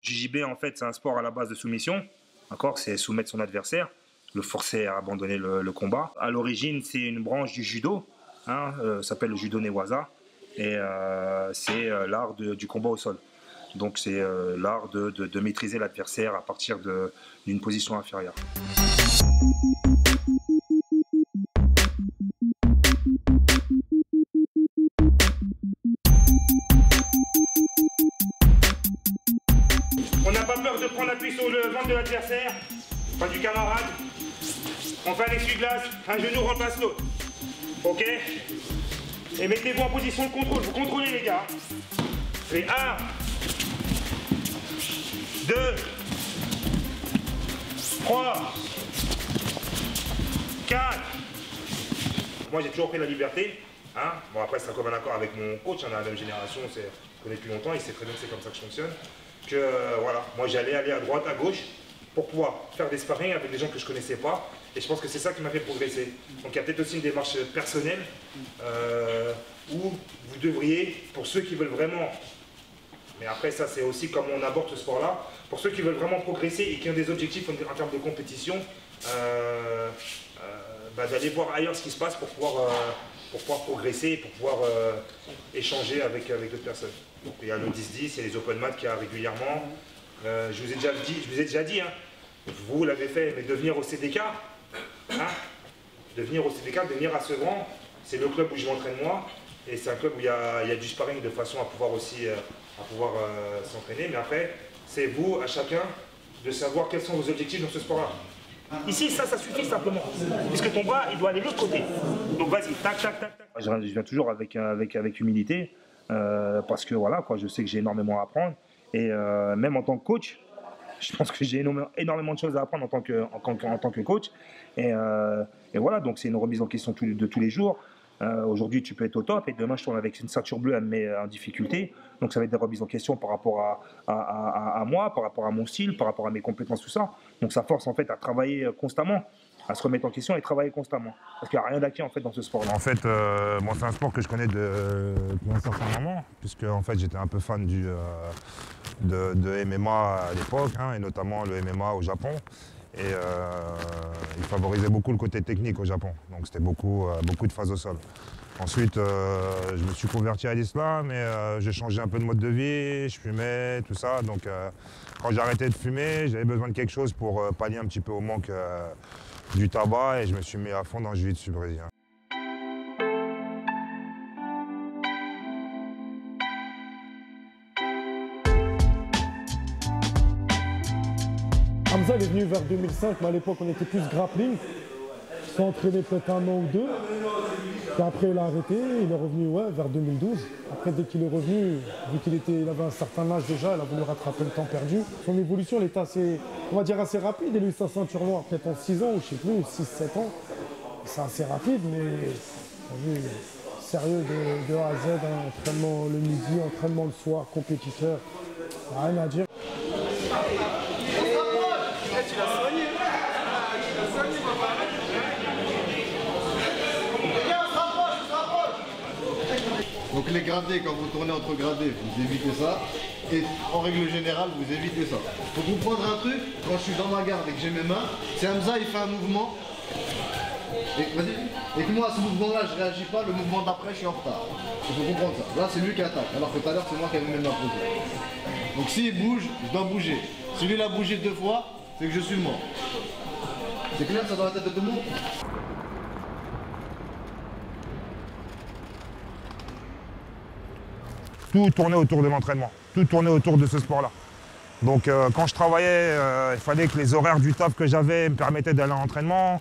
JJB, en fait, c'est un sport à la base de soumission. D'accord, c'est soumettre son adversaire, le forcer à abandonner le combat. À l'origine, c'est une branche du judo, hein, ça s'appelle le judo newaza, et c'est l'art du combat au sol. Donc c'est l'art de maîtriser l'adversaire à partir d'une position inférieure. On n'a pas peur de prendre appui sur le ventre de l'adversaire, pas du camarade. On fait un essuie-glace, un genou remplace l'autre. Ok? Et mettez-vous en position de contrôle, vous contrôlez les gars. Et 1, 2, 3, 4. Moi j'ai toujours pris la liberté. Hein? Bon après c'est comme un accord avec mon coach, on a la même génération, je connais depuis longtemps, il sait très bien que c'est comme ça que je fonctionne. Que voilà, moi j'allais aller à droite, à gauche pour pouvoir faire des sparring avec des gens que je connaissais pas. Et je pense que c'est ça qui m'a fait progresser. Donc il y a peut-être aussi une démarche personnelle où vous devriez, pour ceux qui veulent vraiment, mais après ça c'est aussi comme on aborde ce sport-là, pour ceux qui veulent vraiment progresser et qui ont des objectifs en termes de compétition, d'aller voir ailleurs ce qui se passe pour pouvoir progresser, pour pouvoir échanger avec d'autres personnes. Donc il y a le 10-10, il y a les open mat qui arrivent régulièrement. Je vous ai déjà dit, hein, vous l'avez fait, mais devenir au CDK, hein, devenir à Sevran, c'est le club où je m'entraîne moi, et c'est un club où il y a du sparring de façon à pouvoir aussi s'entraîner. Mais après, c'est vous, à chacun, de savoir quels sont vos objectifs dans ce sport-là. Ici, ça suffit simplement. Puisque ton bras, il doit aller de l'autre côté. Donc vas-y, tac, tac, tac, tac. Je viens toujours avec humilité, parce que voilà, quoi, je sais que j'ai énormément à apprendre. Et même en tant que coach, je pense que j'ai énormément de choses à apprendre en tant que coach. Et voilà, donc c'est une remise en question de tous les jours. Aujourd'hui, tu peux être au top et demain, je tourne avec une ceinture bleue, elle me met en difficulté. Donc, ça va être des remises en question par rapport à moi, par rapport à mon style, par rapport à mes compétences, tout ça. Donc, ça force en fait à travailler constamment, à se remettre en question et travailler constamment. Parce qu'il n'y a rien d'acquis en fait dans ce sport-là. En fait, moi, c'est un sport que je connais depuis un certain moment, puisque en fait, j'étais un peu fan de MMA à l'époque, hein, et notamment le MMA au Japon. Et il favorisait beaucoup le côté technique au Japon, donc c'était beaucoup de phases au sol. Ensuite, je me suis converti à l'islam et j'ai changé un peu de mode de vie, je fumais, tout ça. Donc quand j'ai arrêté de fumer, j'avais besoin de quelque chose pour pallier un petit peu au manque du tabac et je me suis mis à fond dans le jiu-jitsu brésilien. Hamza il est venu vers 2005, mais à l'époque on était plus grappling. Il s'est entraîné peut-être 1 an ou 2. Puis après il a arrêté, il est revenu vers 2012. Après dès qu'il est revenu, vu qu'il avait un certain âge déjà, il a voulu rattraper le temps perdu. Son évolution elle était assez, on va dire assez rapide. Il a eu sa ceinture noire peut-être en 6 ans ou je sais plus, 6-7 ans. C'est assez rapide, mais vu, sérieux de A à Z, hein, entraînement le midi, entraînement le soir, compétiteur, rien à dire. Donc les gradés, quand vous tournez entre gradés, vous évitez ça. Et en règle générale, vous évitez ça. Pour vous prendre un truc, quand je suis dans ma garde et que j'ai mes mains, c'est Hamza, il fait un mouvement. Et que moi, à ce mouvement-là, je réagis pas, le mouvement d'après, je suis en retard. Il faut comprendre ça. Là, c'est lui qui attaque, alors que tout à l'heure, c'est moi qui avais mes mains posées. Donc s'il bouge, je dois bouger. Si lui, il a bougé 2 fois, c'est que je suis mort. C'est clair, ça dans la tête de tout le monde? Tout tournait autour de l'entraînement, tout tournait autour de ce sport-là. Donc quand je travaillais, il fallait que les horaires du taf que j'avais me permettaient d'aller en entraînement.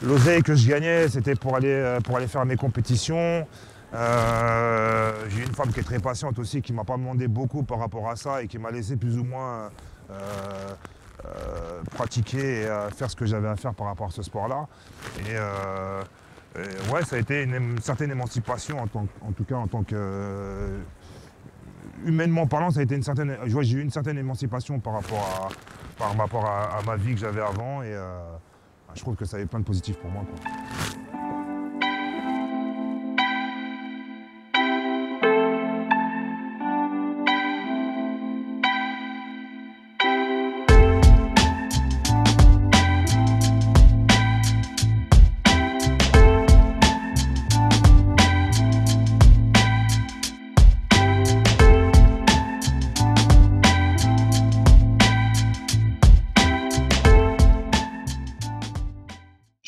L'oseille que je gagnais, c'était pour aller faire mes compétitions. J'ai une femme qui est très patiente aussi, qui ne m'a pas demandé beaucoup par rapport à ça et qui m'a laissé plus ou moins pratiquer et faire ce que j'avais à faire par rapport à ce sport-là. Ouais, ça a été une certaine émancipation, en tout cas en tant que... humainement parlant, ça a été j'ai eu une certaine émancipation par rapport à ma vie que j'avais avant et je trouve que ça avait plein de positifs pour moi, quoi.